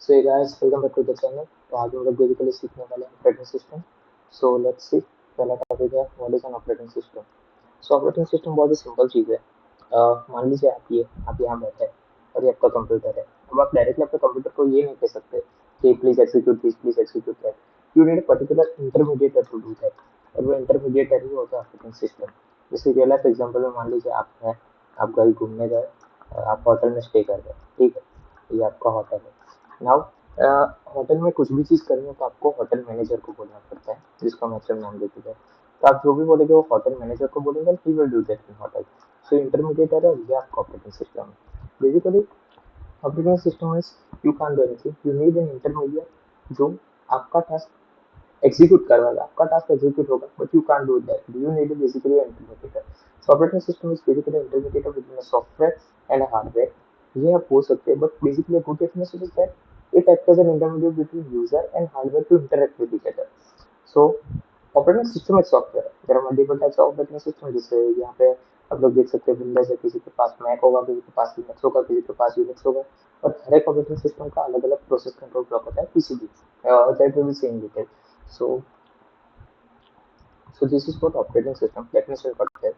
So hey guys, welcome back to the channel. तो आज हम लोग बेसिकली सीखने वाले हैं operating system. So let's see. पहला टॉपिक है what is an operating system. So operating system बहुत ही सिंपल चीज़ है. मान लीजिए आप यहाँ बैठे हैं और ये आपका कंप्यूटर है. अब आप डायरेक्टली अपने कंप्यूटर को ये नहीं कह सकते कि please execute that. You need a particular intermediator to do that. और वो इंटरमीडिएटर ही होता है ऑपरेटिंग सिस्टम. जैसे रियल लाइफ एग्जाम्पल में मान लीजिए आप कहीं घूमने गए और आप होटल में स्टे कर गए. ठीक है, ये आपका होटल है. नाउ होटल में कुछ भी चीज़ करनी हो तो आपको होटल मैनेजर को बोलना पड़ता है, जिसको हम अक्सर नाम देते हैं. तो आप जो भी बोलेंगे वो होटल मैनेजर को बोलेंगे, he will do that in hotel. So intermediator है, ये आपका ऑपरेटिंग सिस्टम है. Basically operating system is you can do anything, you need an intermediate जो आपका टास्क एग्जीक्यूट करवाएगा. आपका टास्क एग्जीक्यूट होगा but you can do that. You need basically intermediator. So operating system is basically intermediator between software and hardware. ये आप बोल सकते हैं, but basically good definition is that it acts as an intermediate between user and hardware to interact with each other. So operating system एक software है. There are multiple types of operating system. जैसे यहाँ पे आप लोग देख सकते हैं विंडोज है, किसी के पास मैक होगा, किसी के पास लिनक्स होगा, किसी के पास यूनिक्स होगा. और हर एक ऑपरेटिंग सिस्टम का अलग अलग प्रोसेस कंट्रोल ब्लॉक होता है, PCB. That will be same detail. So So this is what operating system definition करते हैं.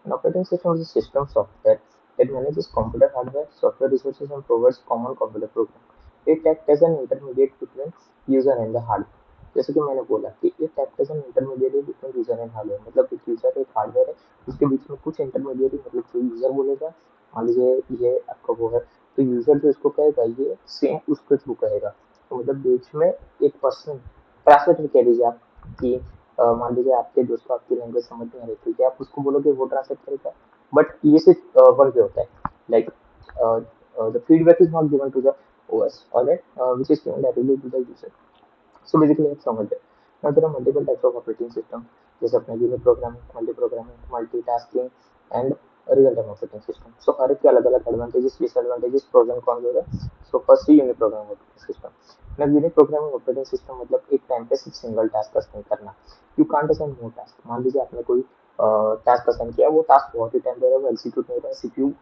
An operating system is a system software that manages computer hardware, software resources and provides common computer program. It acts as an intermediate between user and the hardware. जैसे कि मैंने बोला कि it acts as an intermediary between user and hardware. मतलब एक user एक hardware है, उसके बीच में कुछ इंटरमीडिएट, मतलब जो यूजर बोलेगा, मान लीजिए ये आपका वो है, तो यूजर जो इसको कहेगा ये सेम उसके थ्रू कहेगा. तो मतलब बीच में एक पर्सन, ट्रांसलेटर कह दीजिए आप, कि मान लीजिए आपके दोस्त को आपकी लैंग्वेज समझ नहीं आ रही थी, क्या आप उसको बोलोगे वो ट्रांसलेट करेगा. बट ये सिर्फ वन पे होता है. Like the feedback is not given to the OS, alright, which is given directly to the user. So basically आप समझ गए. Now there are multiple types of operating system. जैसे अपने unit programming, multitasking and real time operating system. So हर एक के अलग अलग advantages, disadvantages, pros and cons होते हैं. सो फर्स्ट ही यूनिट प्रोग्रामिंग ऑपरेटिंग सिस्टम. मतलब यूनिट प्रोग्रामिंग ऑपरेटिंग सिस्टम मतलब एक टाइम पे सिर्फ सिंगल टास्क असाइन करना. You can't assign more task. मान लीजिए आपने कोई टास्क असाइन किया, वो टास्क बहुत ही टाइम दे रहा है, वो एग्जीक्यूट नहीं हो रहा है, सीपीयू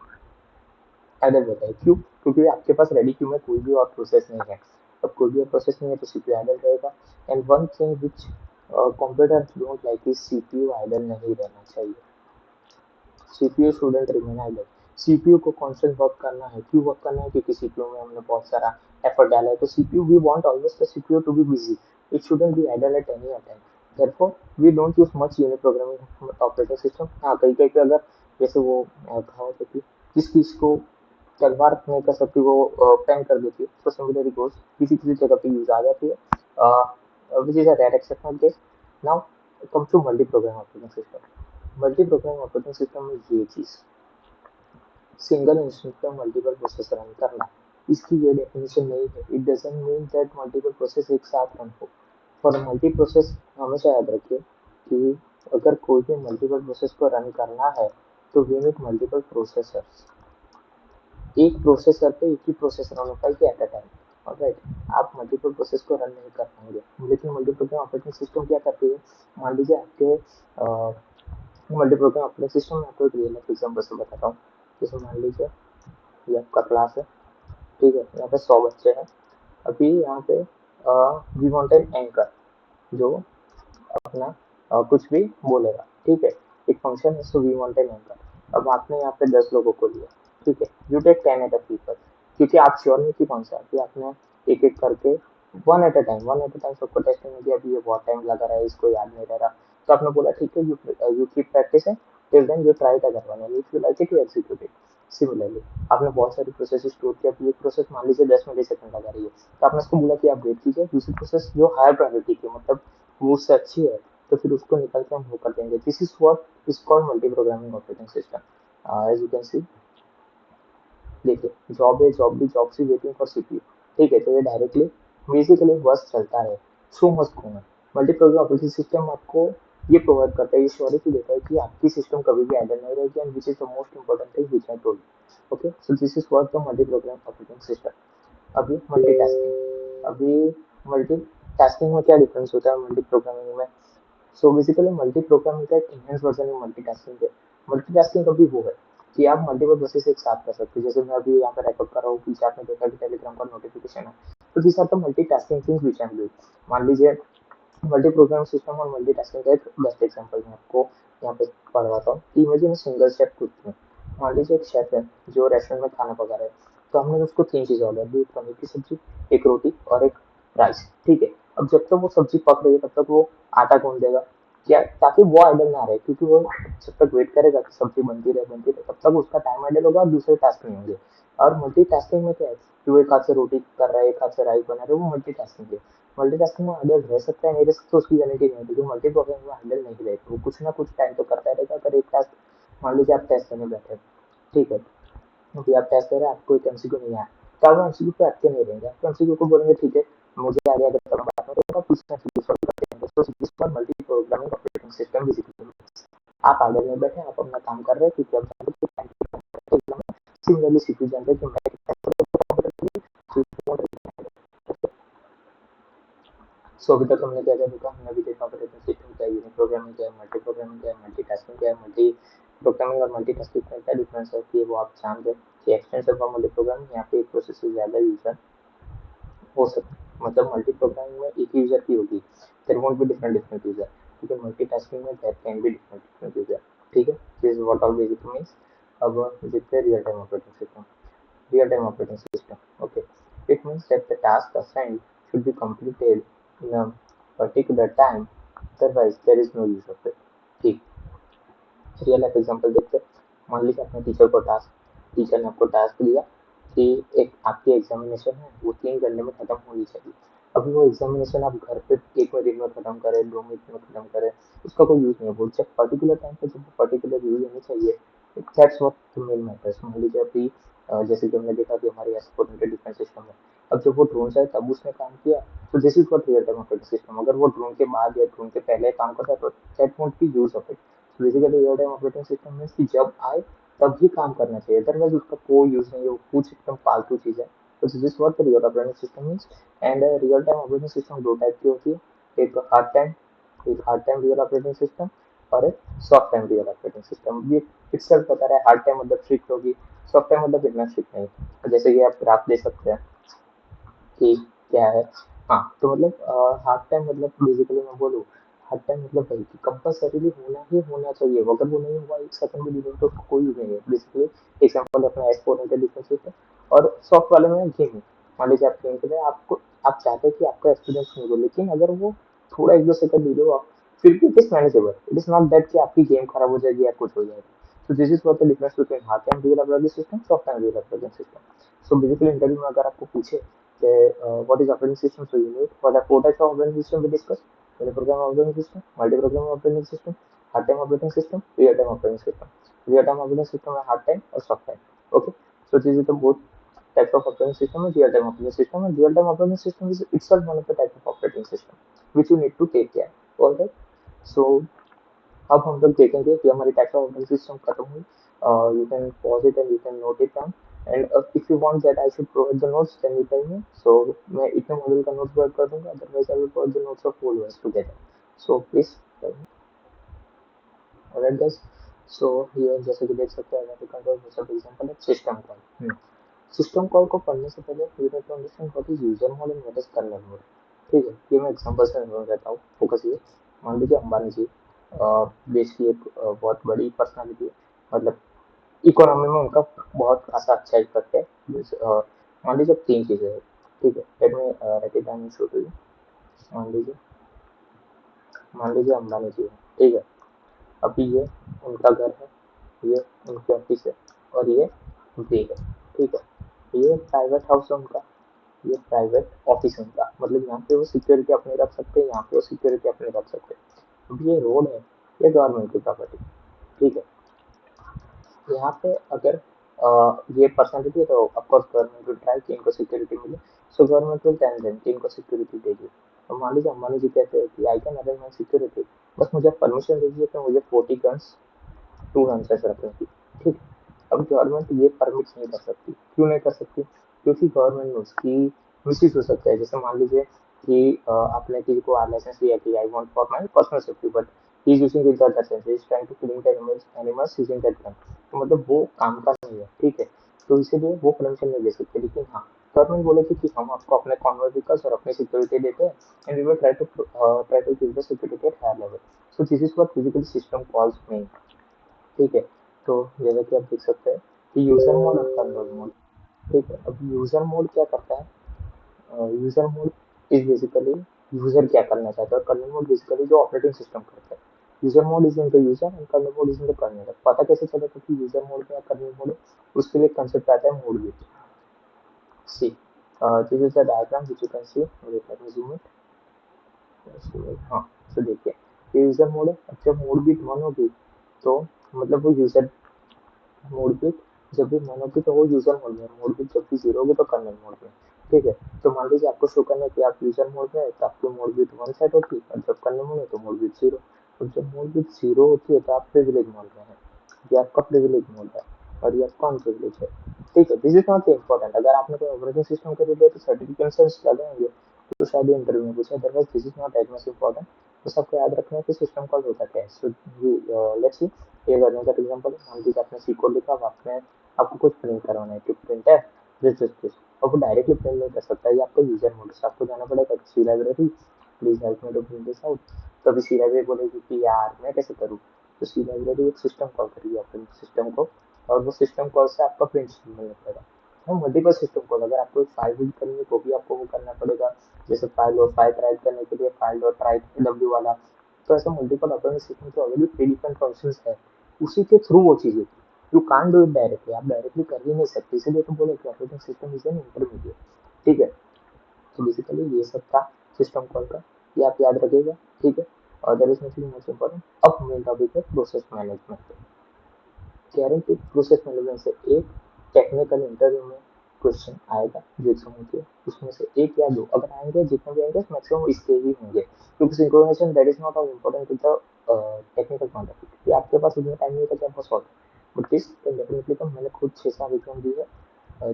आइडल रहता है. क्यों? क्योंकि आपके पास रेडी क्यू में कोई भी और प्रोसेस नहीं है. अब कोई भी और प्रोसेस नहीं है तो सीपीयू आइडल रहेगा. And one thing which computer don't like is CPU idle नहीं रहना चाहिए. CPU shouldn't remain idle. CPU को कांस्टेंट वर्क करना है. क्यों वर्क करना है? क्योंकि सीपीयू में हमने बहुत सारा एफर्ट डाला है. तो CPU we want always the CPU to be busy. It shouldn't be idle at any time. therefore we don't use much unit programming operating system. हाँ, कहीं कहीं पे अगर जैसे वो कहावत होती है, जिस चीज को तलवार नहीं कर सकती वो पेन कर देती है. तो सिमिलरली गोस किसी किसी जगह पे यूज आ जाती है, which is a rare exception of this. Now come to multi program operating system. Multi program operating system में ये चीज सिंगल इंस्टेंस पे मल्टीपल प्रोसेस रन करना, इसकी ये डेफिनेशन नहीं है. It doesn't mean that multiple process एक साथ रन हो. फॉर मल्टी प्रोसेस हमेशा याद रखिए कि अगर कोई भी मल्टीपल प्रोसेस को रन करना है तो वी नीड मल्टीपल प्रोसेसर्स. एक प्रोसेसर पे एक ही प्रोसेस रन होता है कि एट अ टाइम. ऑलराइट, आप मल्टीपल प्रोसेस को रन नहीं कर पाएंगे. लेकिन मल्टी प्रोग्राम ऑपरेटिंग सिस्टम क्या करती है? मान लीजिए आपके मल्टी प्रोग्राम ऑपरेटिंग सिस्टम में आपको एक रियल लाइफ एग्जाम्पल से बताता हूँ. जैसे मान लीजिए ये आपका क्लास है. ठीक है, यहाँ पे 100 बच्चे हैं. अभी यहाँ पे वी वांट एन एंकर जो अपना कुछ भी बोलेगा. ठीक है, एक फंक्शन है, so we want an anchor. अब आपने यहाँ पे 10 लोगों को लिया. ठीक है, you take 10 at a people, क्योंकि आप श्योर नहीं कि कौन सा, कि आपने एक एक करके वन एट अ टाइम सबको टेस्टिंग में दिया. अभी ये बहुत टाइम लगा रहा है, इसको याद नहीं रह रहा. तो आपने बोला ठीक है, you keep practicing till then you try it other one and if you like it you execute it. Similarly आपने बहुत सारी प्रोसेस स्टोर किया. एक प्रोसेस मान लीजिए 10 मिली सेकंड लगा रही है, तो आपने उसको बोला कि आप वेट कीजिए, दूसरी प्रोसेस जो हायर प्रायोरिटी की, मतलब वो उससे अच्छी है, तो फिर उसको निकल के हम वो कर देंगे. This is what is called multi programming operating system. As you can see, देखिए जॉब है, job C waiting for CPU. ठीक है, तो ये डायरेक्टली बेसिकली बस चलता है. So much common. Multi program operating system आपको ये प्रोवाइड करता है, ये श्योरिटी देता है कि आपकी सिस्टम कभी भी आइडल नहीं रहेगी. And which is the most important thing which I told. Okay, so this is what the multi program operating system. अभी मल्टीटास्किंग. अभी मल्टीटास्किंग में क्या डिफरेंस होता है मल्टी प्रोग्रामिंग में? सो बेसिकली मल्टी प्रोग्रामिंग का एक इनहेंस वर्जन में मल्टीटास्किंग है. मल्टीटास्किंग कभी वो है कि आप मल्टीपल प्रोसेस एक साथ कर सकते हो. जैसे मैं अभी यहाँ पे रेकॉर्ड कर रहा हूँ, पीछे आपने देखा कि टेलीग्राम का नोटिफिकेशन है, तो this are the multitasking things which I am doing. मान लीजिए मल्टी प्रोग्राम सिस्टम और मल्टीटास्किंग का एक बेस्ट एग्जांपल मैं आपको यहाँ पे पढ़वाता हूँ। Imagine single chef cooking. मान लीजिए एक शेफ है जो रेस्टोरेंट में खाना पका रहा है, तो हमने उसको 3 चीज़ें ऑर्डर दी, एक पनीर की सब्जी, एक रोटी और एक राइस, ठीक है। अब जब तक वो सब्जी पक रही है तब तक वो आटा गूंद देगा, क्या, ताकि वो आइडल ना रहे, क्योंकि वो जब तक वेट करेगा कि सब्जी बनती रहे तब तक उसका टाइम आइडल होगा और दूसरे टास्क नहीं होंगे। और मल्टीटास्किंग में क्या है कि वो एक हाथ से रोटी कर रहा है, एक हाथ से राइस बना रहा है, वो मल्टीटास्किंग है। मल्टीटास्किंग में हैंडल रह सकता है, नहीं रह सकता, उसकी गारंटी नहीं है, क्योंकि मल्टीटास्किंग में हैंडल नहीं रहेगा, वो कुछ ना कुछ टाइम तो करता रहेगा। अगर एक टास्क, मान लीजिए आप टेस्ट करने बैठे हैं, ठीक है, अभी आप टेस्ट कर रहे हैं, आपको एक एमसीक्यू नहीं आया, तो आप एमसीक्यू पे अटके नहीं रहेंगे, आप एमसीक्यू को बोलेंगे ठीक है मुझे आ गया, अगर मैं बात करूँगा कुछ एमसीक्यू सॉल्व करते हैं। तो इस पर multi programming operating system basically, आप आइडल में बैठे, आप अपना काम कर रहे हैं, क्योंकि आप जानते हैं कि टाइम सिमिलरली सीपीयू जानते हैं कि मैं सो अभी तक हमने क्या क्या देखा, हमने अभी देखा ऑपरेटिंग सिस्टम क्या है, यूनिट प्रोग्रामिंग क्या है, मल्टी प्रोग्रामिंग क्या है, मल्टीटास्किंग क्या है, मल्टी प्रोग्रामिंग और मल्टीटास्किंग में क्या डिफरेंस है कि वो आप जान गए कि एक्सटेंसिव और मल्टी प्रोग्रामिंग यहाँ पे एक प्रोसेस से ज़्यादा यूजर हो सकते हैं। मतलब मल्टी प्रोग्रामिंग में एक यूजर की होगी, there won't be different different user, लेकिन मल्टीटास्किंग में there can be different different user, ठीक है। This is what all basic means. अब देखते हैं real time operating system. Real time operating system, okay, it means that the task assigned should be completed in a particular time, otherwise there is no use of it, ठीक। Real life example देखते हैं। मान लीजिए अपने teacher ने आपको task दिया कि एक आपकी एग्जामिनेशन है, वो 3 घंटे में खत्म होनी चाहिए। अभी वो एग्जामिनेशन आप घर पे 1 मिनट में खत्म करें, 2 मिनट में खत्म करें, उसका कोई यूज नहीं है। वो जब पर्टिकुलर टाइम पे जब पर्टिकुलर यूज होनी चाहिए, that's what the main matters. मान लीजिए अभी जैसे कि हमने देखा कि हमारे एक्सपोनेंशियल डिफरेंस सिस्टम है, अब जब वो ड्रोन से तब उसने काम किया, तो this is what real time operating system. अगर वो ड्रोन के बाद या ड्रोन के पहले काम करता है तो that won't be use of it. Basically real time operating system means कि जब आए तब ही काम करना चाहिए, अदरवाइज उसका कोई यूज नहीं है, वो कुछ एकदम फालतू चीज है। तो this is what the real operating system means. And real time operating system दो टाइप की होती है, एक hard time real operating system और एक soft time real operating system. ये इटसेल्फ बता रहा है हार्ड टाइम मतलब स्ट्रिक्ट होगी, सॉफ्ट टाइम मतलब इतना स्ट्रिक्ट नहीं। जैसे कि आप ग्राफ दे सकते हैं कि क्या है। हाँ, तो मतलब हार्ड टाइम मतलब बेसिकली मैं बोलूँ, हार्ड टाइम मतलब वही कि कंपल्सरीली होना ही होना चाहिए, अगर वो नहीं हुआ 1 सेकंड भी डिले तो उसका कोई यूज नहीं है। बेसिकली एग्जाम्पल अपना एक्सपोनेंशियल डिफरेंस है, और सॉफ्ट वाले में गेमिंग। मान लीजिए आप गेम खेल रहे हैं, आपको आप चाहते हैं कि आपका एक्सपीरियंस नहीं हो, लेकिन अगर वो थोड़ा 1-2 सेकंड डिले हुआ, फिर भी it is manageable. It is not that कि आपकी गेम खराब हो जाएगी या कुछ हो जाएगा। So this is what the difference between hard time real operating system, soft time real operating system. So basically interview में अगर आपको पूछे what is operating system, so you need for the 4 types of operating system we discussed: unit program operating system, multi-program operating system, hard time operating system, real time operating system. Real time operating system है hard time और soft time. Okay, so this is the both types of operating system and real time operating system, and real time operating system is itself one of the type of operating system which you need to take care. All right, so अब हम लोग देखेंगे कि हमारी types of operating system खत्म हुई। You can pause it and you can note it down, and if you want that I should provide the notes then you tell me. So मैं इतने मॉड्यूल का नोट्स प्रोवाइड कर दूंगा, otherwise I will provide the notes of whole verse together. So please tell me. Alright guys, so here जैसे कि देख सकते हैं मैं कंट्रोल सब एग्जांपल है सिस्टम कॉल। सिस्टम कॉल को पढ़ने से पहले you need to understand what is user mode and what is kernel mode, ठीक है। ये मैं एग्जांपल से समझ देता हूँ, फोकस ये। मान लीजिए अंबानी जी देश की एक बहुत बड़ी पर्सनालिटी है, मतलब इकोनॉमी में उनका बहुत खासा अच्छा इफेक्ट है। मान लीजिए 3 चीज़ें हैं, ठीक है। Let me write it down show to you. मान लीजिए मान लीजिए अंबानी जी है, ठीक है। अभी ये उनका घर है, ये उनकी ऑफिस है, और ये वे है, ठीक है। ये प्राइवेट हाउस है उनका, ये प्राइवेट ऑफिस है उनका, मतलब यहाँ पे वो सिक्योरिटी अपनी रख सकते हैं, यहाँ पे वो सिक्योरिटी अपनी रख सकते हैं। अब ये रोड है, ये गवर्नमेंट की प्रॉपर्टी, ठीक है। यहाँ पे अगर ये पर्सनैलिटी है तो ऑफकोर्स गवर्नमेंट विल ट्राई कि इनको सिक्योरिटी मिले, so government will tell them कि इनको सिक्योरिटी दीजिए। तो मान लीजिए अंबानी जी कहते हैं कि I can arrange my security, बस मुझे परमिशन दीजिए कि मुझे 40 गन्स 2 रन रखने की, ठीक। अब गवर्नमेंट ये परमिट नहीं कर सकती, क्यों नहीं कर सकती? क्योंकि गवर्नमेंट में उसकी मिसयूज हो सकता है। जैसे मान लीजिए कि आपने किसी को लाइसेंस दिया कि I want for my personal safety, but he is using with other sense, he is trying to killing the animals using that gun, तो मतलब वो काम का नहीं है, ठीक है। तो इसीलिए वो परमिशन नहीं दे सकते। लेकिन हाँ, गवर्नमेंट बोलेगी कि हम आपको अपने कॉन्वॉय व्हीकल्स और अपनी सिक्योरिटी देते हैं and we will try to give the security at higher level. So this is what physical system calls mean. ठीक है, तो जैसा कि आप देख सकते हैं कि यूजर मोड और कंट्रोल मोड। ठीक है, अब यूजर मोड क्या करता है? User mode is basically user क्या करना चाहता है, कर्नल मोड बेसिकली जो ऑपरेटिंग सिस्टम करता है। User mode is in the user and kernel mode is in the kernel. पता कैसे चलेगा कि यूजर मोड में या कर्नल मोड है? उसके लिए कंसेप्ट आता है mode bit. See this is the diagram which you can C. Let me zoom it. हाँ, तो देखिए ये यूजर मोड है। अब जब मोड बिट 1 होगी तो मतलब वो यूजर मोड पे जब भी मन होती तो वो यूजर मोड में, मोड पे जब भी जीरो होगी तो कर्नल मोड में। ठीक है, तो मान लीजिए आपको शो करना है कि आप यूजर मोड में है तो आपकी मोड बिट 1 सेट होती है और जब कर्नल मोड है तो मोड बिट 0। और जब मोड बिट 0 होती है तो आप प्रिविलेज मोड में है, ये आपका प्रिविलेज मोड है और ये आपका अनप्रिविलेज है। ठीक है, दिस इज नॉट इम्पोर्टेंट। अगर आपने कोई ऑपरेटिंग सिस्टम के रिलेटेड सर्टिफिकेशंस लगाएंगे तो शायद इंटरव्यू में पूछे, otherwise this is not as much important. बस आपको याद रखना है कि सिस्टम कॉल होता क्या है। सो लेट्स सी, ये लर्निंग का एग्जांपल है। मान लीजिए आपने सी कोड लिखा, अब आपने आपको कुछ प्रिंट करवाना है कि प्रिंट है दिस और वो डायरेक्टली प्रिंट नहीं कर सकता, ये आपका यूजर मोड है। आपको जाना पड़ेगा C library, please help me to print this out. तो अभी सी लाइब्रेरी बोलेगी कि यार मैं कैसे करूँ, तो सी लाइब्रेरी एक सिस्टम कॉल करेगी अपने सिस्टम को और वो सिस्टम कॉल से आपका प्रिंट मिलने पड़ेगा। हम मल्टीपल सिस्टम कॉल, अगर आपको एक फाइल रीड करनी है तो भी आपको वो करना पड़ेगा। जैसे फाइल और फाइल राइट करने के लिए फाइल डॉट राइट डब्ल्यू वाला। तो ऐसा मल्टीपल ऑपरेटिंग सिस्टम के ऑलरेडी प्री डिफाइंड फंक्शंस है, उसी के थ्रू वो चीज़ें you can do it directly, आप डायरेक्टली कर ही नहीं सकते। इसीलिए तो बोले कि operating system is an intermediate. ठीक है, तो बेसिकली ये सब था सिस्टम कॉल का, ये आप याद रखिएगा। ठीक है, और that is nothing much important. अब मेन टॉपिक है process management. Guarantee process management से एक टेक्निकल इंटरव्यू में क्वेश्चन आएगा जो एग्जाम होती है, उसमें से एक या दो अगर आएंगे, जितने भी आएंगे मैक्सिमम इसके ही होंगे, क्योंकि synchronization that is not all important to the technical point of view. आपके पास उतना टाइम नहीं होता कि आपको solve, but this can definitely come. मैंने खुद 6-7 एग्जाम दी है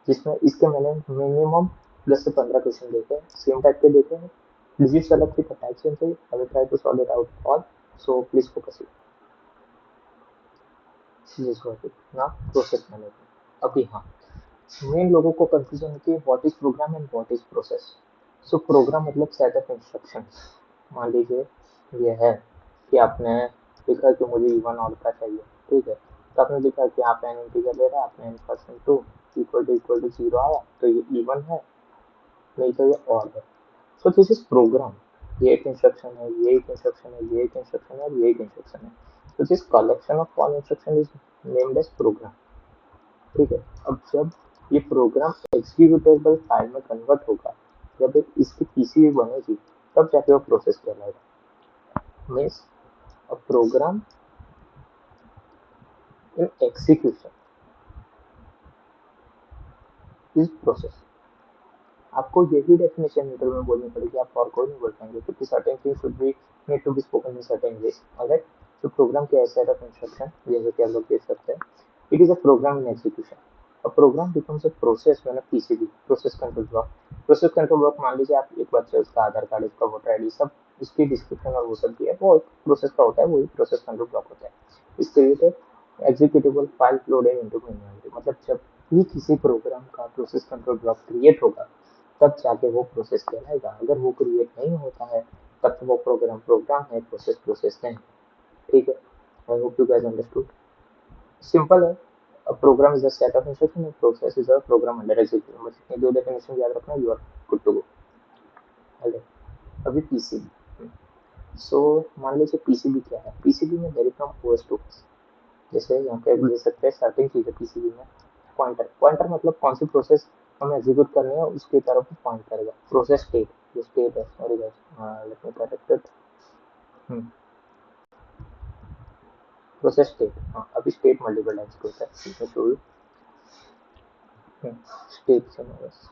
जिसमें इसके मैंने मिनिमम 10 से 15 क्वेश्चन देखे हैं, सेम टाइप के देखे हैं। डिजिट्स अलग थी पर टाइप सेम थे। I will try to solve it out all, so please focus it. ना प्रोसेस मैनेजमेंट। अभी हाँ, मेन लोगों को कंफ्यूजन होती है what is program and what is process. So program मतलब सेट ऑफ इंस्ट्रक्शंस। मान लीजिए ये है कि आपने लिखा कि मुझे इवन ऑड का चाहिए। ठीक है, तो आपने लिखा कि आप एन इंटीजर ले रहा है, आपने N percent two equal to zero आया तो ये इवन है, नहीं तो ये ऑड है। So this is program. ये एक इंस्ट्रक्शन है, ये एक इंस्ट्रक्शन है, ये एक इंस्ट्रक्शन है और ये एक इंस्ट्रक्शन है। तो this collection of all instruction is named as program. ठीक है, अब जब ये प्रोग्राम एग्जीक्यूटेबल फाइल में कन्वर्ट होगा, जब एक इसकी पीसीबी बनेगी, तब जाके वो प्रोसेस कहलाएगा। Means a program in execution is process. आपको यही डेफिनेशन इंटरव्यू में बोलनी पड़ेगी, आप और कोई नहीं बोल पाएंगे, क्योंकि certain things should be need to be spoken in certain ways. Alright, तो प्रोग्राम के सेट ऑफ इंस्ट्रक्शन जैसे कि आप लोग देख सकते हैं, it is a program in execution. A program becomes a process when a PCB process control block. Process control block मान लीजिए आप एक बच्चे, उसका आधार कार्ड, उसका वोटर आईडी, सब उसकी डिस्क्रिप्शन और वो सब दिया है, वो एक प्रोसेस का होता है, वही प्रोसेस कंट्रोल ब्लॉक होता है। इस created executable file loaded into main memory. मतलब जब भी किसी प्रोग्राम का प्रोसेस कंट्रोल ब्लॉक क्रिएट होगा तब जाके वो प्रोसेस कहलाएगा। अगर वो क्रिएट नहीं होता है तब तो वो प्रोग्राम प्रोग्राम है, प्रोसेस प्रोसेस नहीं। ठीक है, I hope you guys understood. Simple है, a program is a set of instruction and process is a program under execution। बस इतने दो डेफिनेशन याद रखना, you are good to go. Hello, अभी पीसीबी। सो मान लीजिए पीसीबी क्या है। पीसीबी में वेरी फ्रॉम ओएस टू, जैसे यहाँ पे ले सकते हैं सर्टेन चीज़ है पीसीबी में। पॉइंटर, पॉइंटर मतलब कौन सी प्रोसेस हमें एग्जीक्यूट करनी है उसकी तरफ पॉइंट करेगा। प्रोसेस स्टेट, जो स्टेट है, sorry guys let me correct it. Process state, हाँ अभी स्टेट मल्टीपल टाइप्स के होता है, ठीक है शो यू। स्टेट से बस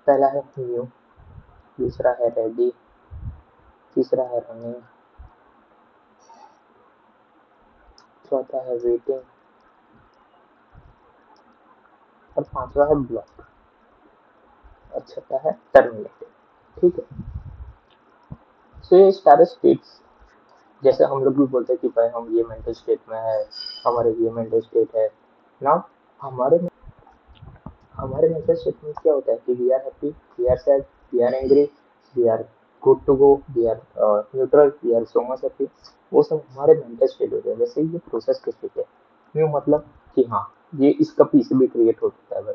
पहला है न्यू, दूसरा है रेडी, तीसरा है रनिंग, चौथा है वेटिंग और पांचवा है ब्लॉक और छठा है टर्मिनेटेड। ठीक है, सो ये सारे स्टेट्स, जैसे हम लोग भी बोलते हैं कि भाई हम ये मेंटल स्टेट में है, हमारे ये मेंटल स्टेट है ना। हमारे else स्टेटमेंट क्या होता है कि we are happy, we are sad, we are angry, we are good to go, we are neutral, we are so much happy. वो सब हमारे मेंटल स्टेट होते हैं। वैसे ही ये प्रोसेस के स्टेट है। न्यू मतलब कि हाँ, ये इसका पीसीबी क्रिएट हो चुका है भाई,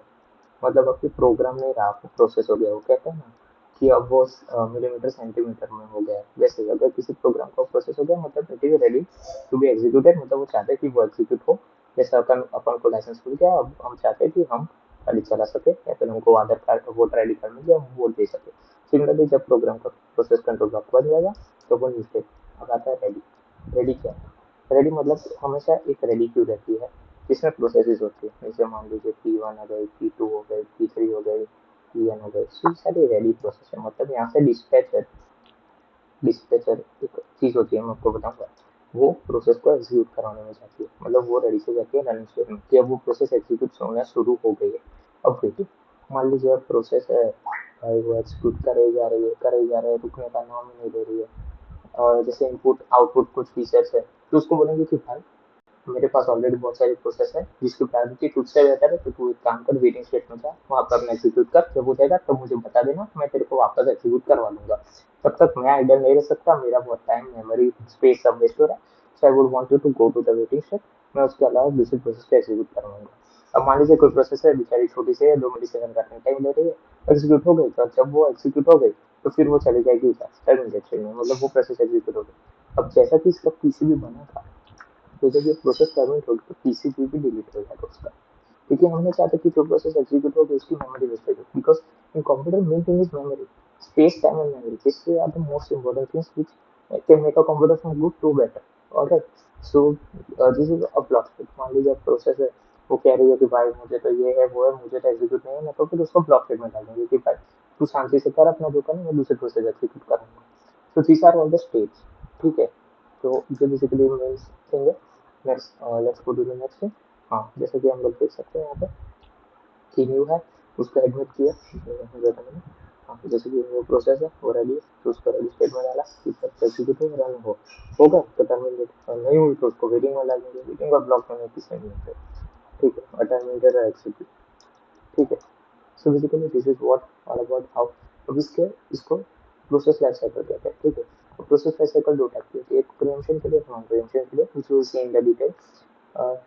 मतलब आपके प्रोग्राम में रहा प्रोसेस हो गया। वो कहते हैं ना कि अब वो मिलीमीटर सेंटीमीटर में हो गया है। वैसे ही अगर किसी प्रोग्राम का प्रोसेस हो गया मतलब it is ready to be executed, मतलब वो चाहते हैं कि वो एग्जीक्यूट हो। जैसे अपन अपन को लाइसेंस मिल गया, अब हम चाहते हैं कि हम गाड़ी चला सके, या फिर हमको Aadhaar card voter I D card मिल गया, हम वोट दे सके। सिमिलरली जब प्रोग्राम का प्रोसेस कंट्रोल ब्लॉक बन जाएगा तो वो न्यू स्टेट अब आता है रेडी। रेडी क्या है? रेडी मतलब हमेशा एक रेडी क्यू रहती है जिसमें प्रोसेसेस होती है। जैसे मान लीजिए P1 हो गई, P2 हो गई, P3 हो गई, Pn हो गई, तो ये सारी रेडी प्रोसेस है। मतलब यहाँ से डिस्पैचर डिस्पैचर एक चीज होती है, मैं आपको बताऊंगा। वो प्रोसेस को एग्जीक्यूट कराने में जाती है, मतलब वो रेडी से जाती है रनिंग स्टेट में कि अब वो प्रोसेस एग्जीक्यूट होना शुरू हो गई है। अब देखिए, मान लीजिए अब प्रोसेस है भाई, वो एग्जीक्यूट करे जा रही है, करे जा रहा है, रुकने का नाम ही नहीं ले रही है। और जैसे इनपुट आउटपुट कुछ फीचर्स है, तो उसको बोलेंगे कि भाई मेरे पास ऑलरेडी बहुत सारी प्रोसेस है जिसकी प्रायोरिटी तुझसे बेहतर है, तो तू एक काम कर, वेटिंग स्टेट में जा, वहाँ पर अपना एग्जीक्यूट कर, जब हो जाएगा तब मुझे बता देना, मैं तेरे को वापस एग्जीक्यूट करवा दूंगा। तब तक मैं आइडल नहीं रह सकता, मेरा बहुत टाइम, मेमोरी, स्पेस सब वेस्ट हो रहा है। So I would want you to go to the waiting state. मैं उसके अलावा दूसरी प्रोसेस को एग्जीक्यूट करवाऊंगा। अब मान लीजिए कोई प्रोसेस है बेचारी छोटी सी है, 2 मिली सेकंड का टाइम ले रही है, एग्जीक्यूट हो गई, तो जब वो एग्जीक्यूट हो गई तो फिर वो चली जाएगी टर्मिनेट में, मतलब वो प्रोसेस एग्जीक्यूट हो गई। अब जैसा कि इसका पीसीबी बना था, तो जब ये प्रोसेस टर्मिनेट होगी तो पीसीबी भी डिलीट हो जाएगा उसका, क्योंकि हम नहीं चाहते कि जो प्रोसेस एग्जीक्यूट हो उसकी मेमोरी वेस्ट हो, because in computer main thing is memory, space time and memory, this are the most important things which can make a computer from good to better. Alright, so this is a block state. मान लीजिए process है, वो कह रही है कि भाई मुझे तो ये है वो है, मुझे तो एग्जीक्यूट नहीं है, तो फिर उसको ब्लॉक स्टेट में डाल देंगे कि भाई तू शांति से कर अपना जो करना, मैं दूसरे प्रोसेस एग्जीक्यूट करूंगा। So these are all the states. ठीक है, तो ये बेसिकली मीन्स थिंग है। Let's go to the next thing. हाँ, जैसे कि हम लोग देख सकते हैं यहाँ पे कि न्यू है, उसको एडमिट किया डेटा मैंने। हाँ, जैसे कि न्यू प्रोसेस है वो रेडी है, तो उसको रेडी स्टेट में डाला कि जब एग्जीक्यूट हो रन हो, होगा तो टर्मिनेट, और नहीं हुई तो उसको वेटिंग में डालेंगे, वेटिंग और ब्लॉक होने की सेम है। ठीक है, और टर्मिनेटेड और एक्जीक्यूट। ठीक है, so basically this is what all about how. अब इसके इसको प्रोसेस लाइफ साइकिल कहते हैं। ठीक है, तो प्रोसेस लाइफ साइकिल दो टाइप की होती है, एक प्रीएम्पशन के लिए, नॉन प्रीएम्पशन के लिए, which will see in the detail.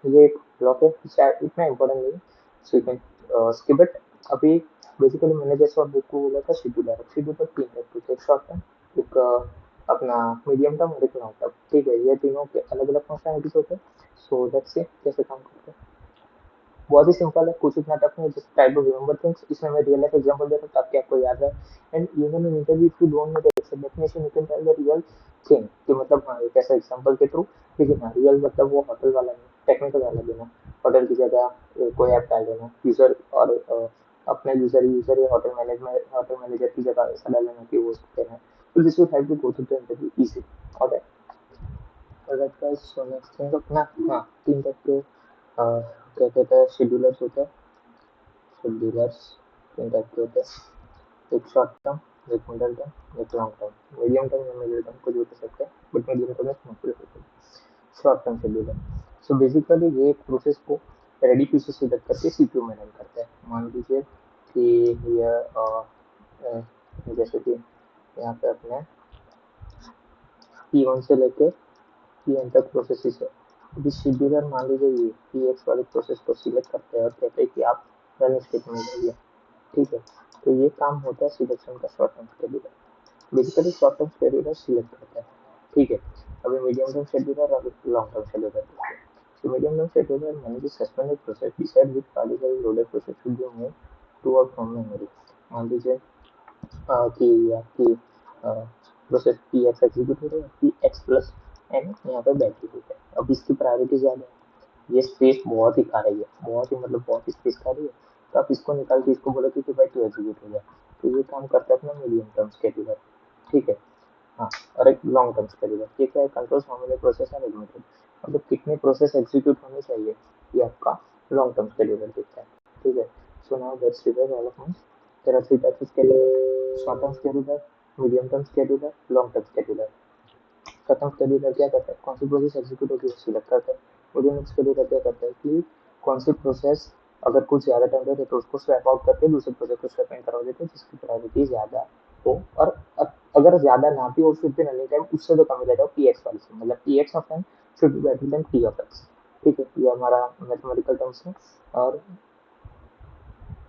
ये एक ब्लॉक है, शायद इतना इम्पोर्टेंट नहीं है, so you can skip it. अभी बेसिकली मैंने जैसा आपको बोला था शेड्यूलर, शेड्यूलर तीन टाइप के, एक शॉर्ट टर्म, एक अपना मीडियम टर्म और एक लॉन्ग टर्म। ठीक है, ये तीनों के अलग अलग फंक्शनलिटीज होते हैं। सो लेट्स सी कैसे काम करते हैं। बहुत ही सिंपल है, कुछ इतना टफ नहीं है, just try to remember things. इसमें मैं रियल लाइफ एग्जांपल देता हूँ ताकि आपको याद रहे। And even in interview if you don't know the exact definition you can tell the real thing, कि मतलब हाँ एक ऐसा एग्जांपल के थ्रू। लेकिन हाँ, रियल मतलब वो होटल वाला नहीं, टेक्निकल वाला देना। होटल की जगह कोई ऐप डाल देना यूजर, और अपने यूजर या होटल मैनेजमेंट, होटल मैनेजर की जगह ऐसा डाल देना कि वो उसको देना है। तो this will help you go through the interview easy. Okay, alright guys, so next thing अपना, हाँ, तीन टाइप के क्या कहते हैं शेड्यूलर्स होते हैं। शेड्यूलर्स तीन टाइप के होते हैं, एक शॉर्ट टर्म, एक मिडल टर्म, एक लॉन्ग टर्म। मीडियम टर्म या मिडल टर्म कुछ भी कर सकते हैं, बट मीडियम टर्म में कंप्लीट होते हैं। Short term scheduler, so basically ये एक प्रोसेस को रेडी पीसी सिलेक्ट करके सीपीयू में रन करता है। मान लीजिए कि ये जैसे कि यहाँ पे अपने P1 से लेके Pn तक प्रोसेसेस है। अभी शेड्यूलर मान लीजिए ये Px वाले प्रोसेस को सिलेक्ट करते हैं और कहते हैं कि आप रन स्टेट में जाइए। ठीक है, तो ये काम होता है सिलेक्शन का short term scheduler. Basically short term scheduler select करता है। ठीक है, अभी मीडियम टर्म शेड्यूलर और लॉन्ग टर्म शेड्यूलर देखते हैं। So medium term scheduler manages suspended process, decide which particular loaded process should be moved to or from memory। मान लीजिए कि आपकी प्रोसेस पी एक्स एग्जीक्यूट हो रही है, पी एक्स प्लस एन यहाँ पे बैटरी हो है। अब इसकी प्रायोरिटी ज़्यादा है, ये स्पेस बहुत ही खा रही है, बहुत ही मतलब बहुत ही स्पेस खा रही है। तो आप इसको निकाल के इसको बोलो कि भाई तू एग्जीक्यूट हो जाए, तो ये काम करता है अपना मीडियम टर्म शेड्यूलर। ठीक है, हाँ, और एक लॉन्ग टर्म शेड्यूलर, ये क्या है, controls how many process are executed, मतलब कितने प्रोसेस एग्जीक्यूट होने चाहिए, ये आपका लॉन्ग टर्म शेड्यूलर देखता है। ठीक है, so now let's revise all of this. There are three types of scheduler: short term scheduler, medium term scheduler, long term scheduler. Short term scheduler क्या करता है, कौन सी प्रोसेस एग्जीक्यूट होगी वो सिलेक्ट करता है। मीडियम टर्म शेड्यूलर क्या करता है कि कौन सी प्रोसेस अगर कुछ ज़्यादा टेम्परेट है तो उसको स्वैप आउट करके दूसरे प्रोसेस को स्वैप इन करवा देते हैं जिसकी प्रायोरिटी ज़्यादा हो। और अगर ज़्यादा ना भी हो फिर भी रनिंग टाइम उससे तो कम ही रहेगा पी एक्स वाले से, मतलब P X of N should be better than P of X. ठीक है, ये हमारा मैथमेटिकल टर्म्स है। और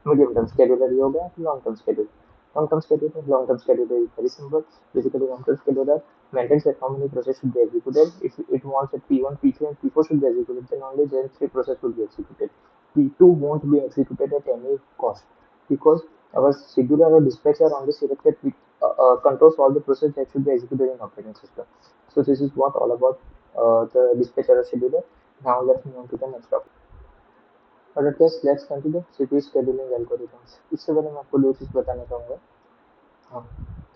medium term scheduler ही हो गया long term scheduler। long term scheduler is very simple। Basically long term scheduler maintains that how many processes should be executed. If it wants that P1, P3 and P4 should be executed, then only then three processes will be executed. P2 won't be executed at any cost because our scheduler or dispatcher only selected with controls all the processes that should be executed in operating system. So this is what all about the dispatcher or scheduler। Now let's move on to the next topic। और let's continue CPU scheduling algorithms. इससे पहले मैं आपको दो चीज़ बताना चाहूँगा। हाँ,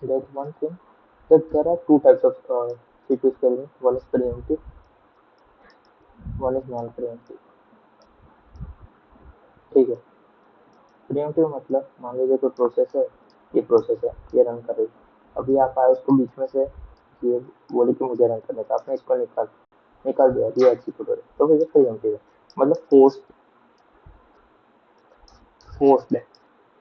that one thing that there are two types of CPU scheduling, one is preemptive, one is non preemptive. ठीक है, प्रीएम्प्टिव मतलब मान लीजिए कोई प्रोसेस है, ये प्रोसेस है, ये रन कर रही है, अभी आप आए उसको बीच में से ये बोले कि मुझे रन करने का, आपने इसको निकाल निकाल दिया, ये एग्जीक्यूट हो रहा है, तो फिर प्रीएम्प्टिव है। मतलब फोर्स्ड है,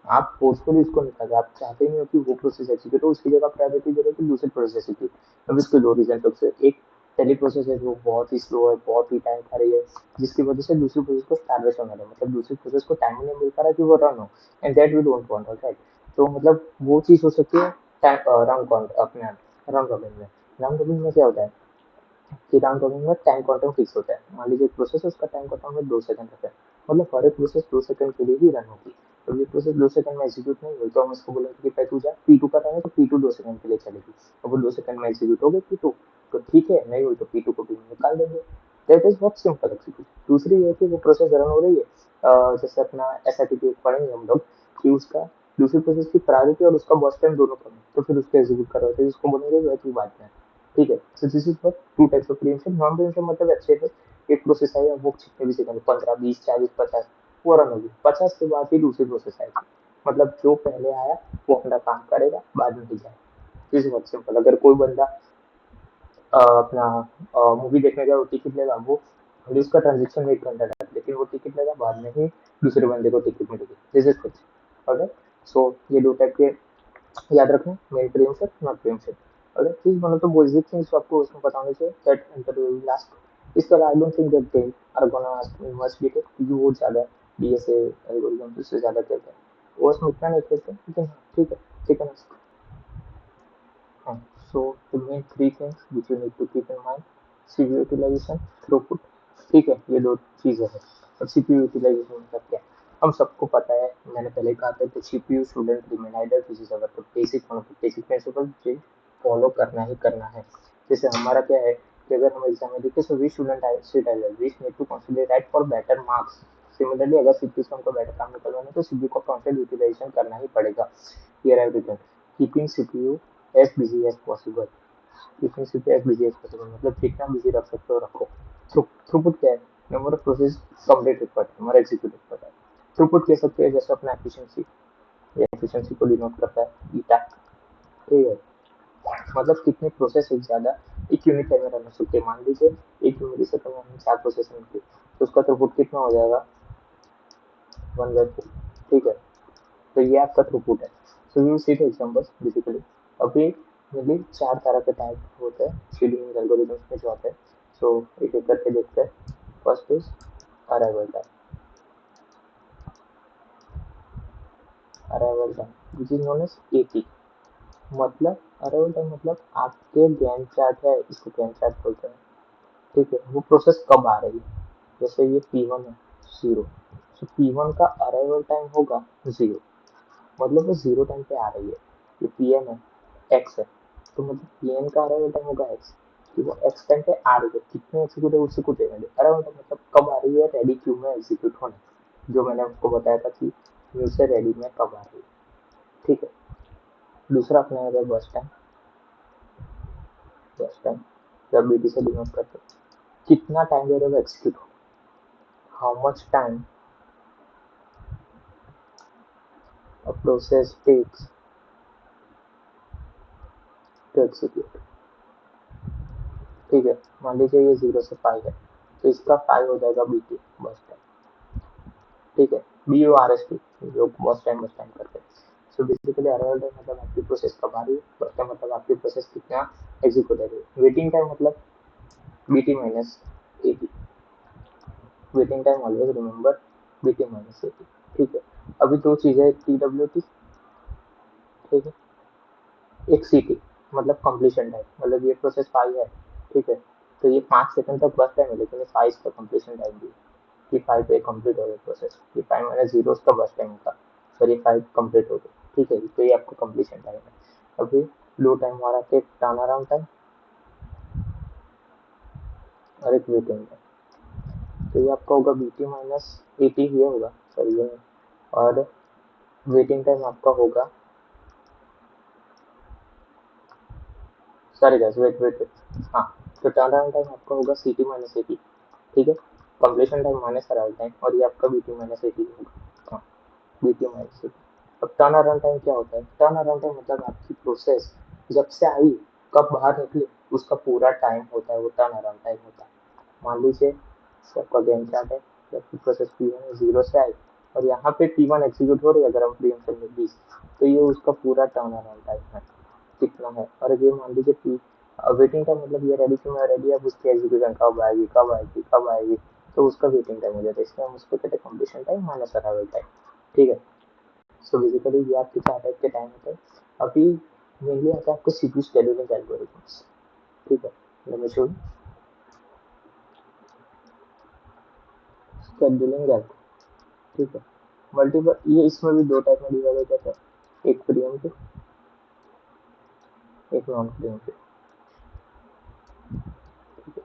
आप फोर्सफुली इसको निकाल, आप चाहते नहीं हो कि वो प्रोसेस एग्जीक्यूट हो, उसकी जगह प्रायोरिटी दे रहे हो कि दूसरे प्रोसेस एग्जीक्यूट। अब इसके दो रीजन सबसे, एक पहली प्रोसेस है जो बहुत ही स्लो है, बहुत ही टाइम खा रही है, जिसकी वजह से दूसरी प्रोसेस को स्टार्वेशन हो रहा है, मतलब दूसरी प्रोसेस को टाइम नहीं मिल पा रहा कि वो रन हो, and that we don't want, right. तो मतलब वो चीज हो सकती है राउंड अपने राउंड रॉबिन में। राउंड रॉबिन में क्या होता है कि राउंड रॉबिन में टाइम क्वांटम फिक्स होता है। मान लीजिए प्रोसेस उसका टाइम क्वांटम में 2 सेकंड रहता है, मतलब हर एक प्रोसेस 2 सेकंड के लिए ही रन होगी। तो ये प्रोसेस 2 सेकंड में एग्जीक्यूट नहीं हुई तो हम इसको बोलेंगे कि पी टू जा, पी टू का टाइम है तो पी टू 2 सेकंड के लिए चलेगी। अब वो 2 सेकंड में एग्जीक्यूट हो गई पी टू, तो ठीक है, नहीं हुई तो पी टू को भी निकाल देंगे। दैट इज बहुत सिंपल एग्जीक्यूट। दूसरी है कि वो प्रोसेस रन हो रही है, जैसे अपना एस पढ़ेंगे हम लोग कि उसका दूसरी प्रोसेस की प्रायोरिटी और उसका बर्स्ट टाइम दोनों कम है, तो फिर उसको एग्जीक्यूट करवाते हैं, जिसको बोलेंगे वह की बात है। ठीक है, so this is for to types of preemption. Non preemption मतलब अच्छे है, एक प्रोसेस आई वो जितने भी सेकंड 15 20 40 50 वो रन होगी, 50 के बाद ही दूसरी प्रोसेस आएगी, मतलब जो पहले आया वो अपना काम करेगा, बाद में ही जाए। दिस इज बहुत सिंपल। अगर कोई बंदा अपना मूवी देखने का वो टिकट लेगा, वो भले उसका ट्रांजेक्शन में 1 घंटा लगा लेकिन वो टिकट लेगा, बाद में ही दूसरे बंदे को टिकट मिलेगी। This is fix. ओके, सो ये दो टाइप के याद रखना, मेन प्रीएम्पशन नॉट प्रीएम्पशन। अगर प्लीज मतलब तो बेसिक थिंग्स आपको उसमें बताने चाहिए दैट इंटरव्यू विल आस्क। इस तरह I don't think that they are gonna ask me much detail, क्योंकि वो ज़्यादा डीएसए एल्गोरिथम से ज़्यादा खेलते हैं, वो उसमें इतना नहीं खेलते, लेकिन हाँ, ठीक है, ठीक है। हाँ, so the main three things which you need to keep in mind: CPU utilization, throughput। ठीक है, ये दो चीज़ें हैं। और CPU यूटिलाइजेशन मतलब क्या है? हम सबको पता है, मैंने पहले कहा था कि CPU shouldn't remain idle, this is our basic principle जो फॉलो करना ही करना है। जैसे हमारा क्या है कि अगर हम एग्जाम में देखते, so we shouldn't sit idle, we need to constantly write for better marks. Similarly अगर सीपीयू से हमको बेटर काम निकलवाना है तो सीपीयू को कॉन्स्टेंट यूटिलाइजेशन करना ही पड़ेगा। Here I return keeping CPU as busy as possible। keeping CPU as busy as possible मतलब जितना बिजी रख सकते हो रखो। थ्रूपुट क्या है? Number of process complete required है, हमारा एग्जीक्यूट रिक्वायर्ड है। थ्रूपुट कह सकते हैं जैसे अपना एफिशिएंसी, ये एफिशिएंसी को डिनोट करता है ईटा। ठीक है, मतलब कितने प्रोसेस एक ज्यादा एक यूनिट टाइम में रन हो सकते हैं। मान लीजिए एक मिली सेकंड में हमने 4 प्रोसेस रन किए, तो उसका थ्रूपुट कितना हो जाएगा, 1/4। ठीक है, तो ये आपका थ्रूपुट है। So you see the examples basically. अभी मेनली 4 तरह के टाइप होते हैं शेड्यूलिंग एल्गोरिथम्स में जो आते हैं। सो एक एक करके देखते हैं। First is arrival time. Arrival time which is known as AT. मतलब अराइवल टाइम मतलब आपके गैंट चार्ट है, इसको गैंट चार्ट बोलते हैं। ठीक है, वो प्रोसेस कब आ रही है, जैसे ये P1 है 0, तो P1 का अराइवल टाइम होगा 0, मतलब वो 0 टाइम पे आ रही है। जो पीएम है एक्स है, तो मतलब पीएम का अराइवल टाइम होगा एक्स, कि वो एक्स टाइम पे आ रही है, कितने एग्जीक्यूट है उसी को देने दे। अराइवल टाइम मतलब कब आ रही है, रेडी क्यू में एग्जीक्यूट होने, जो मैंने आपको बताया था कि न्यू से रेडी में कब आ रही है। ठीक है, दूसरा अपना है बस टाइम। बस टाइम जब बीटी से डिनोट करते हैं कितना टाइम दे रहे हो एग्जीक्यूट हो, how much time a process takes to execute। ठीक है, मान लीजिए ये 0 से पाई है, तो इसका पाई हो जाएगा बीटी बस टाइम। ठीक है, BURST जो बस टाइम करते हैं। सो बेसिकली अराइवल टाइम मतलब आपकी प्रोसेस कब आ रही है, बस टाइम मतलब आपकी प्रोसेस कितना एग्जीक्यूट हो रही है, वेटिंग टाइम मतलब BT minus AT, waiting time always remember BT minus AT। ठीक है, अभी दो चीजें, एक TWT, ठीक है, एक CT मतलब कंप्लीशन टाइम, मतलब ये प्रोसेस 5 है, ठीक है, तो ये 5 सेकंड तक बस टाइम है, लेकिन ये 5 का कंप्लीशन टाइम भी है कि 5 पे कंप्लीट हो गया प्रोसेस, ये 5 माइनस जीरो का बस टाइम था, सॉरी 5 कंप्लीट हो गया, ठीक है, तो ये आपका कंप्लीशन टाइम है। अभी लो टाइम हमारा थे टर्न अराउंड टाइम और एक वेटिंग टाइम, तो ये आपका होगा BT माइनस AT, ये होगा, सॉरी ये, और वेटिंग टाइम आपका होगा, sorry guys wait wait wait, हाँ, तो टर्न अराउंड टाइम आपका होगा CT माइनस AT, ठीक है, completion time minus around time, और ये आपका BT माइनस AT होगा, हाँ, BT माइनस AT। अब टर्न अराउंड टाइम क्या होता है, टर्न अराउंड टाइम मतलब आपकी प्रोसेस जब से आई कब बाहर निकली उसका पूरा टाइम होता है, वो टर्न अराउंड टाइम होता है। मान लीजिए आपका गेम चार्ट है, जब प्रोसेस P1 जीरो से आई और यहाँ पे P1 एग्जीक्यूट हो रही है, अगर हम प्रीएम्पशन में 20, तो ये उसका पूरा टर्न अराउंड टाइम है, कितना है। और ये मान लीजिए पी वेटिंग टाइम मतलब ये रेडी टू मैं रेडी, अब उसकी एग्जीक्यूशन कब आएगी कब आएगी कब आएगी, तो उसका वेटिंग टाइम हो जाता है, इसलिए हम उसको कहते हैं completion time minus arrival time, ठीक है। सो बेसिकली ये आपके 4 टाइप के टाइम होते हैं। अभी मेनली आता है आपको सीपीयू शेड्यूलिंग एल्गोरिथम्स, ठीक है, let me show U scheduling algorithm, ठीक है, मल्टीपल, ये इसमें भी दो टाइप में डिवाइड हो जाता है, एक प्रीएम्प्टिव, एक नॉन प्रीएम्प्टिव, ठीक है।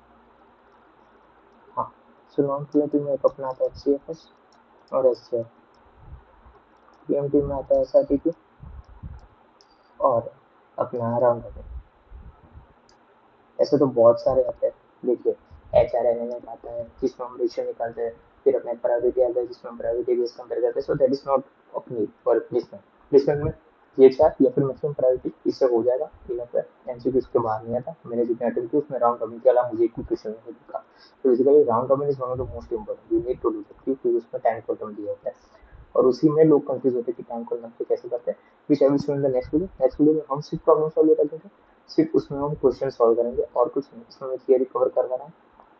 हाँ, सो नॉन प्रीएम्प्टिव में एक अपना आता है एचसीएफएस और एससीएफ, प्रीएम्प्टिव में आता है एसआरटीपी और अपना राउंड रॉबिन। ऐसे तो बहुत सारे आते हैं, देखिए HRNN आता है जिसमें हम रेशियो निकालते हैं, फिर अपने प्रायोरिटी आता है जिसमें हम प्रायोरिटी बेस कंपेयर करते हैं, सो दैट इज नॉट अपनी फॉर प्लेसमेंट, प्लेसमेंट में ये चार या फिर मैक्सिमम प्रायोरिटी इससे हो जाएगा, इनफ है, एमसीक्यू इसके बाहर नहीं आता, मैंने जितने अटेम्प्ट किए उसमें राउंड रॉबिन के अलावा मुझे एक भी क्वेश्चन नहीं दिखा। तो basically round robin is one of the most important, you need to do that, क्योंकि उसमें टाइम क्वांटम दिया होता है, और उसी में लोग कंफ्यूज होते हैं कि टाइम क्वांटम से कैसे करते हैं, which I will show in the next video में हम सिर्फ प्रॉब्लम सॉल्व करेंगे, सिर्फ उसमें हम क्वेश्चन सॉल्व करेंगे और कुछ नहीं, इसमें मैं थियरी कवर करवा रहा हूँ,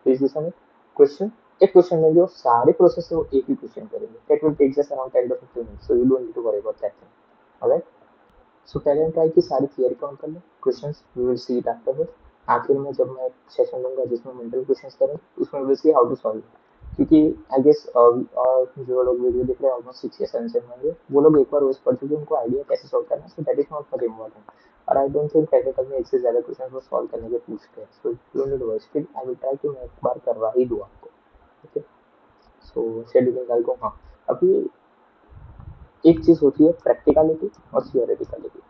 तो इस दिशा में क्वेश्चन, एक क्वेश्चन लेंगे और सारे प्रोसेस से वो एक ही क्वेश्चन करेंगे, that will take just around 10 to 15 minutes, so you don't need to worry about that thing, alright. So पहले हम ट्राई की सारी थियरी कवर कर लें, questions we will see it afterward, आखिर में जब मैं एक सेशन लूंगा जिसमें मेंटल क्वेश्चंस करेंगे उसमें will see how to solve, क्योंकि आई गेस जो लोग वीडियो देख रहे हैं ऑलमोस्ट 6 या 7 से होंगे, वो लोग एक बार उस पढ़ चुके, उनको आइडिया कैसे सॉल्व करना है, so that is not for important, और आई डोंट थिंक टेक्निकल में एक से ज्यादा क्वेश्चन वो सॉल्व करने के पूछते हैं, so don't need worry, still I will try कि मैं एक बार करवा ही दूँ आपको, ओके। सो शेड्यूलिंग कल को, हाँ, अभी एक चीज होती है प्रैक्टिकलिटी और थियोरेटिकलिटी,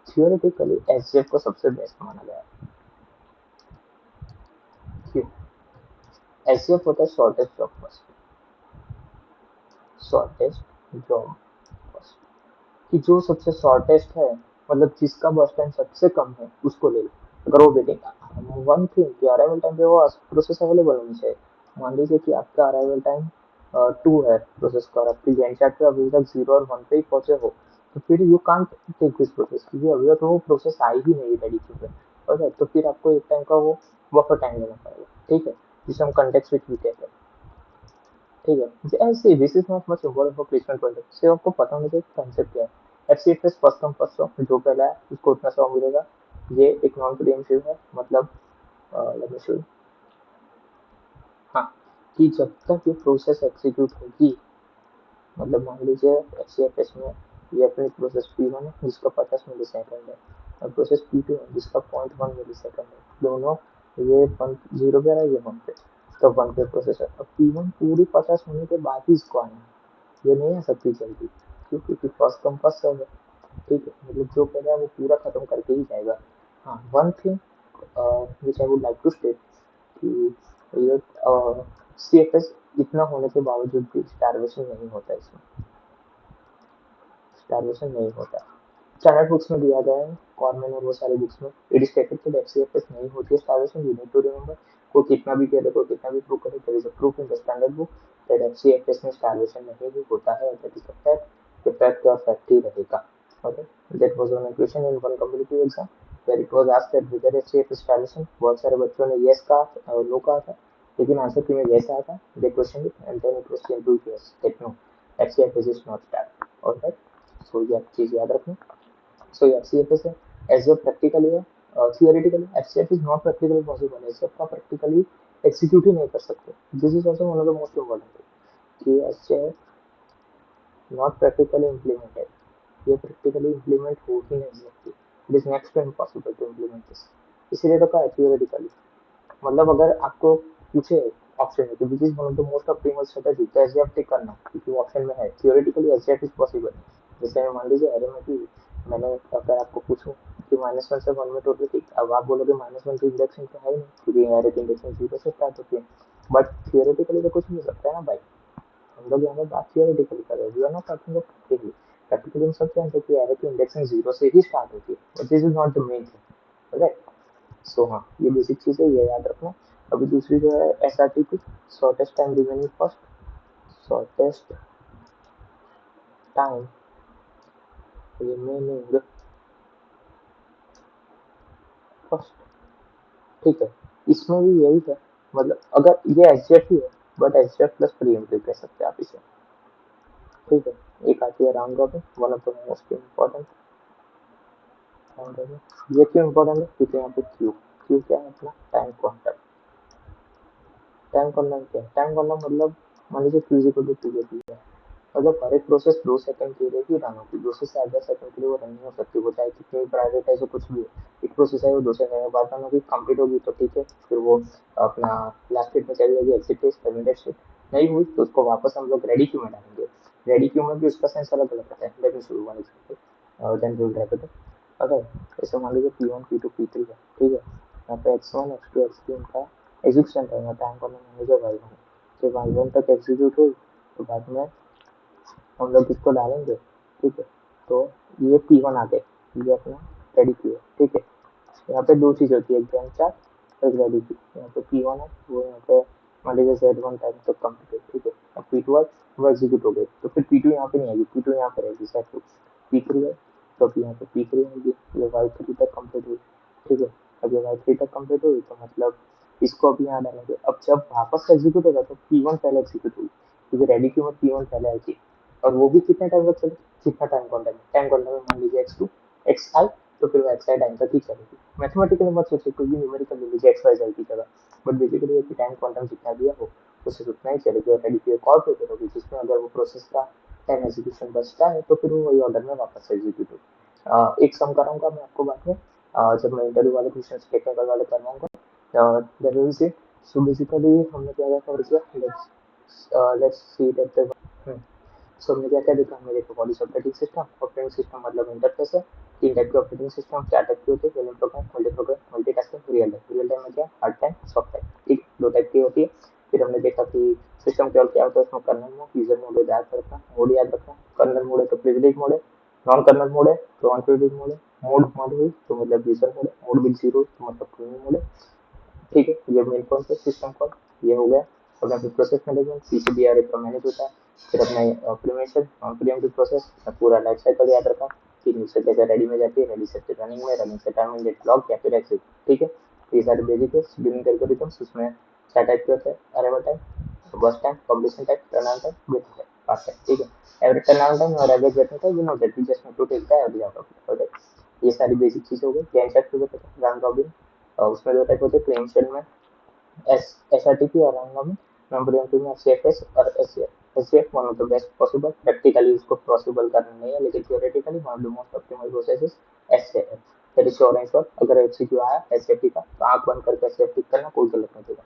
थियोरेटिकली एसजेएफ को सबसे बेस्ट माना गया है, क्यों, एसजेएफ होता है shortest job first, shortest job first, कि जो सबसे शॉर्टेस्ट है, मतलब जिसका बस टाइम सबसे कम है उसको ले लो, अगर वो वेटिंग, वन थिंग कि अराइवल टाइम पे वो प्रोसेस अवेलेबल होनी चाहिए, मान लीजिए कि आपका अराइवल टाइम 2 है प्रोसेस का, और आपकी गैंट चार्ट पे अभी तक 0 और 1 पे ही पहुंचे हो, तो फिर you can't take this process, क्योंकि अभी तक वो प्रोसेस आई ही नहीं रेडी टू पे, ओके, तो फिर आपको एक टाइम का वो बफर टाइम लेना पड़ेगा, ठीक है, जिसे हम कंटेक्स्ट स्विच भी कहते हैं, ठीक है, ऐसे this is not much important for placement point से, आपको पता होना चाहिए कंसेप्ट क्या है, FCFS first come first serve, जो पहला है उसको उतना सर्व मिलेगा, ये एक नॉन प्रीएम्प्टिव है, मतलब लेट मी शो यू, हाँ, कि जब तक ये प्रोसेस एग्जीक्यूट होगी, मतलब मान लीजिए एफसीएफएस में ये अपनी प्रोसेस P1 है जिसका 50 मिली सेकेंड है, और प्रोसेस P2 है जिसका 0.1 मिली सेकेंड है, दोनों ये 0 पे रहा है, ये 1 पे, तो 1 पे प्रोसेस है, अब P1 पूरी 50 होने के बाद ही इसको आना है, ये नहीं आ सकती जल्दी, क्योंकि फर्स्ट कम फर्स्ट सर्व है, ठीक है, मतलब जो पहले है वो पूरा खत्म करके ही जाएगा। हाँ, one thing which I would like to state कि ये सीएफएस इतना होने के बावजूद भी स्टारवेशन नहीं होता, इसमें स्टारवेशन नहीं होता, स्टैंडर्ड बुक्स में दिया गया है, कॉर्मेन और वो सारे बुक्स में इट इज स्टेटेड कि एफसीएफएस नहीं होती है starvation, you need to remember, कोई कितना भी कह दे, कोई कितना भी प्रूव करे, there is a proof in the standard book that FCFS में स्टार्वेशन नहीं भी होता है, that is a fact, the fact का फैक्ट ही रहेगा. Okay, that was one question in one competitive exam where it was asked that whether HCF is starvation. बहुत सारे बच्चों ने yes कहा और no कहा था, लेकिन आंसर की में yes आया था. They questioned it and then it was changed to yes that no, HCF is not starved. Alright, so ये चीज याद रखना. So HCFS है as a practically है, theoretically HCF is not practically possible. HCF का practically execute ही नहीं कर सकते. This is also one of the most important thing कि HCF not practically implemented. ये प्रैक्टिकली इम्प्लीमेंट हो ही नहीं सकती. It is next to impossible to implement this. इसीलिए तो कहा थियोरेटिकली. मतलब अगर आपको पूछे ऑप्शन है कि which is one of the most optimal strategy तो एसजेएफ टिक करना, क्योंकि ऑप्शन में है थियोरेटिकली एसजेएफ इज पॉसिबल. जैसे मान लीजिए अरे में कि मैंने अगर आपको पूछूं कि -1 से 1 में टोटल टिक, अब आप बोलोगे -1 की इंडेक्सिंग तो है ही नहीं, क्योंकि एरे की इंडेक्सिंग 0 से स्टार्ट होती है. बट थियोरेटिकली तो कुछ भी हो सकता है ना भाई. हम लोग यहाँ पे बात थियोरेटिकली कर रहे हैं, we are not talking about practically. Practically हम सब जानते हैं कि एरे की इंडेक्सिंग 0 से ही स्टार्ट होती है, but this is not the main thing. Right. So हाँ, ये बेसिक चीज़ है, ये याद रखना. अभी दूसरी जो है एसआरटी की, shortest time remaining first, shortest time remaining first. ठीक है, इसमें भी यही है. मतलब अगर ये एसजेएफ ही है, बट एसजेएफ प्लस प्रीएम्प्टिव कह सकते हैं आप इसे. ठीक है, एक आती है round robin, one of the most important. ये क्यों इम्पोर्टेंट है, क्योंकि यहाँ पे क्यू, क्यू क्या है अपना टाइम क्वांटम. टाइम क्वांटम क्या है, टाइम क्वांटम मतलब मान लीजिए क्यू इक्वल टू टू है. मतलब हर एक प्रोसेस 2 सेकंड के लिए ही रन होती है, 2 से 4 सेकंड के लिए वो रन नहीं हो सकती, वो चाहे कितनी प्राइवेट है, जो कुछ भी है. एक प्रोसेस है वो 2 सेकंड के बाद रन होगी, कंप्लीट होगी तो ठीक है, फिर वो अपना लास्ट स्टेट में चली जाएगी, एग्जिट स्टेट, टर्मिनेट स्टेट. नहीं हुई तो उसको वापस हम लोग रेडी क्यू में डालेंगे. रेडी क्यू में भी उसका सेंस अलग अलग रहता है. Let me show you one example, then we will wrap it up. अगर जैसे मान लीजिए P1 P2 P3 है, ठीक है, यहाँ पे X1 X2 X3 इनका एग्जीक्यूशन टाइम है, टाइम कॉलम मैनेजर Y1 से Y1 तक एग्जीक्यूट हुई, तो बाद में हम लोग इसको डालेंगे. ठीक है, तो ये P1 आ गए, ये अपना रेडी क्यू है. ठीक है, यहाँ पे दो चीज़ होती है, एक गैंट चार्ट, एक रेडी क्यू. यहाँ पे P1 है, वो यहाँ पे मान लीजिए Z1 टाइम तक कंप्लीट. ठीक है, अब P2 है, वो एग्जीक्यूट हो गई, तो फिर P2 यहाँ पे नहीं आएगी, P2 यहाँ पे रहेगी Z2. P3 है, तो फिर यहाँ पे P3 आएगी, ये Y3 तक कंप्लीट हुई. ठीक है, अब ये Y3 तक कंप्लीट हुई तो मतलब इसको अभी यहाँ डालेंगे. अब जब वापस एग्जीक्यूट होगा तो P1 पहले एग्जीक्यूट हुई, क्योंकि रेडी क्यू में P1 पहले आई थी. और वो भी कितने टाइम तक चले, कितना टाइम क्वांटम है, टाइम क्वांटम में मान लीजिए x2 xi, तो फिर वो xi टाइम तक ही चलेगी. मैथमेटिकली मत सोचिए, कोई भी न्यूमेरिकल ले लीजिए xy जाए की जगह, बट बेसिकली ये कि टाइम क्वांटम जितना दिया हो उससे उतना ही चलेगी. और रेडी क्यू एक और पेपर होगी जिसमें अगर वो प्रोसेस का टाइम एग्जीक्यूशन बचता है तो फिर वो वही ऑर्डर में वापस एग्जीक्यूट होगी. एक सम कराऊंगा मैं आपको बाद में, जब मैं इंटरव्यू वाले क्वेश्चन टेक्निकल वाले करवाऊंगा. सो बेसिकली हमने क्या क्या कवर किया, लेट्स सी दैट. सो हमने क्या क्या देखा, मेरे को body operating system. Operating system मतलब इंटरफेस है. 3 टाइप के ऑपरेटिंग सिस्टम, 4 टाइप के होते हैं, unit program, multitasking, real time. Real time में क्या, हार्ड टाइम, सॉफ्ट टाइम. ठीक, 2 टाइप की होती है. फिर हमने देखा कि सिस्टम क्या क्या होता है उसमें, कर्नल मोड, यूजर मोड याद रखना, मोड याद रखना. कर्नल मोड है तो प्रिविलेज मोड है, नॉन कर्नल मोड है तो अनप्रिविलेज मोड है, मोड मोड हुई तो मतलब यूजर मोड है, मोड बिल जीरो तो मतलब क्लीनिंग मोड है. ठीक है, ये मेन कौन सा सिस्टम कॉल, ये हो गया. और फिर प्रोसेस मैनेजमेंट, पीसीबीआर का मैनेज होता है. फिर अपना प्रीमेशन, नॉन प्रीएम्प्टिव प्रोसेस, पूरा लाइफ साइकिल याद रखा कि न्यूज जैसे रेडी में जाती है, रेडी से रनिंग में, रनिंग से टाइम गेट ब्लॉक या फिर एक्सिट. ठीक है, ये सारे बेसिक है. शेड्यूलिंग एल्गोरिथम्स, उसमें 4 टाइप के होते हैं, arrival time, burst time, completion time, turnaround time, wait time, pass time. ठीक है, एवरेज टर्नअराउंड टाइम और average waiting time, you know that we just need to take the average out of it. Okay, ये सारी basic चीजें हो गई. Gantt chart को बताया, राउंड रॉबिन, उसमें 2 टाइप होते हैं, प्रीएम्पशन में एसआरटीपी और रैंडम में, नंबर में एससीएफएस और SCF. SCF one of the best possible, practically उसको पॉसिबल करना नहीं है, लेकिन theoretically one of the most optimal process is SCF. That is sure and sure. अगर एमसीक्यू आया एससीएफ का तो आंख बंद करके एससीएफ करना, कोई गलत नहीं देगा.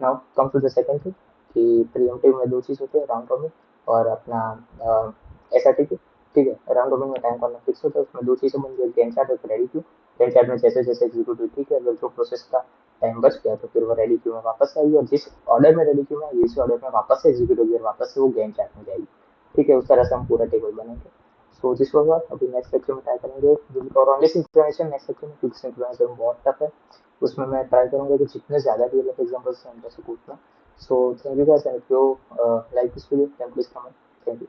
Now come to the second thing कि प्रीएम्प्टिव में 2 चीज होती है, राउंड रॉबिन और अपना एसआरटीपी. ठीक है, राउंड रॉबिन में टाइम करना फिक्स होता है, उसमें 2 चीजें बन गई, गैंट चार्ट और रेडी क्यू. गैंट चार्ट में जैसे जैसे एग्जीक्यूट हुई, ठीक है, अगर जो प्रोसेस का टाइम बच गया तो फिर वो रेडी क्यू में वापस आएगी, और जिस ऑर्डर में रेडी क्यू में आएगी इसी ऑर्डर में वापस से एग्जीक्यूट होगी और वापस से वो गैंट चार्ट में जाएगी. ठीक है, उस तरह से हम पूरा टेबल बनाएंगे. So this was all. अभी नेक्स्ट लेक्चर में ट्राई करेंगे और ओनली सिंक्रोनाइजेशन नेक्स्ट लेक्चर में, क्योंकि सिंक्रोनाइजेशन बहुत टफ है. उसमें मैं ट्राई करूंगा कि जितने ज्यादा रियल लाइफ एग्जांपल्स हैं उनसे पूछना, So thank you guys, and if you like this video, then please comment. Thank you.